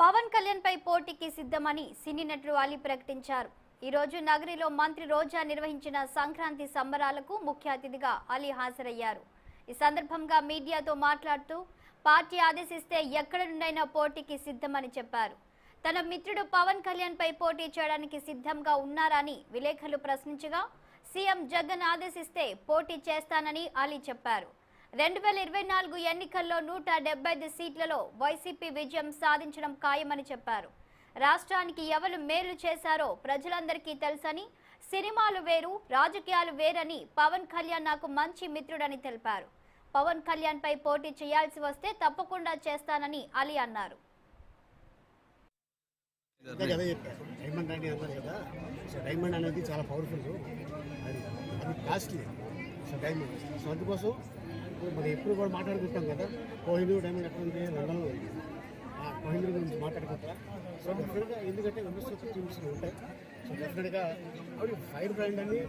పవన్ కళ్యాణ్ పై పోటీకి సిద్ధమని సినీ నటుడు అలీ ప్రకటించారు. ఈ రోజు నగరిలో మంత్రి రోజా నిర్వహించిన సంక్రాంతి సంబరాలకు ముఖ్య అతిథిగా అలీ హాజరయ్యారు. ఈ సందర్భంగా మీడియాతో మాట్లాడుతూ పార్టీ ఆదేశిస్తే ఎక్కడ నుండైనా పోటీకి సిద్ధమని చెప్పారు. తన మిత్రుడు పవన్ కళ్యాణ్ పై పోటీ చేయడానికి సిద్ధంగా ఉన్నారని విలేకరులు ప్రశ్నించగా సీఎం జగన్ ఆదేశిస్తే పోటీ చేస్తానని అలీ చెప్పారు. 2024 ఎన్నికల్లో 175 సీట్లలో వైసీపీ విజయం సాధించడం ఖాయమని చెప్పారు. రాష్ట్రానికి ఎవరు మేలు చేశారో ప్రజలందరికీ తెలుసని, సినిమాలు వేరు రాజకీయాలు వేరని, పవన్ కళ్యాణ్ నాకు మంచి మిత్రుడని తెలిపారు. పవన్ కళ్యాణ్ పై పోటీ చేయాల్సి వస్తే తప్పకుండా చేస్తానని అలీ అన్నారు. డైమండ్ అనేది చాలా పవర్ఫుల్, అది కాస్ట్లీ. సో డైమండ్, సో అందుకోసం మనం ఎప్పుడు కూడా మాట్లాడుకుంటాం కదా, కోహినూర్ డైమండ్ ఎక్కడ ఉంది, లండన్లో ఉంది. ఆ కోహినూర్ గురించి మాట్లాడుకుంటా. సో డెఫినెట్గా ఎందుకంటే విమర్శలు టీమ్స్ ఉంటాయి. సో డెఫినెట్గా ఆవిడ ఫైర్ బ్రాండ్ అని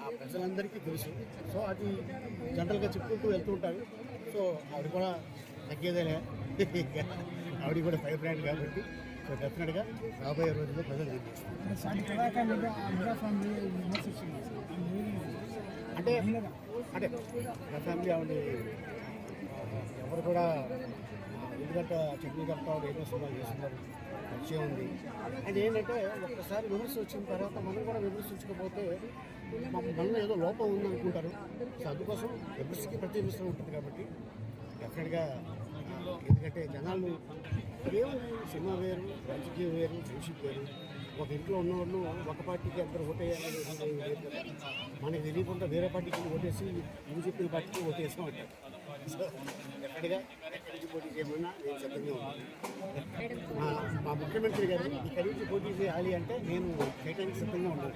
ఆ ప్రజలందరికీ తెలుసు. సో అది జనరల్గా చెప్పుకుంటూ వెళ్తూ ఉంటారు. సో ఆవిడ కూడా తగ్గేదేలే, ఆవిడ కూడా ఫైర్ బ్రాండ్ కాబట్టి సో డెఫినెట్గా రాబోయే రోజుల్లో ప్రజలు అంటే అంటే నా ఫ్యామిలీ ఆవిడ ఎవరు కూడా ఎందుకంటే చట్నీ కడతా ఏదో సినిమాలు చేస్తున్నారు, పరిచయం ఉంది. అది ఏంటంటే ఒక్కసారి విమర్శ వచ్చిన తర్వాత మనం కూడా విమర్శించకపోతే మనలో ఏదో లోపం ఉందనుకుంటారు. సో అందుకోసం విమర్శకి ప్రతి విమర్శ ఉంటుంది కాబట్టి డెఫినెట్గా, ఎందుకంటే జనాలు ఏముంది, సినిమా వేరు రాజకీయం వేరు ఫ్రెండ్షిప్ వేరు. ఒక ఇంట్లో ఉన్నవాళ్ళు ఒక పార్టీకి అందరూ ఓటేయాలని మనకి తెలియకుండా వేరే పార్టీకి ఓటేసి నువ్వు చెప్పిన పార్టీకి ఓటేసాం అంటారు. సో డెఫినెట్గా ఎక్కడి నుంచి పోటీ చేయమన్నా నేను సిద్ధంగా ఉన్నాను. మా ముఖ్యమంత్రి గారు ఇక్కడి నుంచి పోటీ చేయాలి అంటే నేను చేయడానికి సిద్ధంగా ఉన్నాను.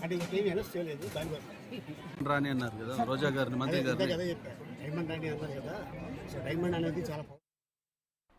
అంటే ఇంకేమీ అనౌన్స్ చేయలేదు, దానికోసం రాని అన్నారు కదా రోజా గారిని, మంత్రి గారు కదా చెప్పారు. డైమండ్ రాని అన్నారు కదా. సో డైమండ్ అనేది చాలా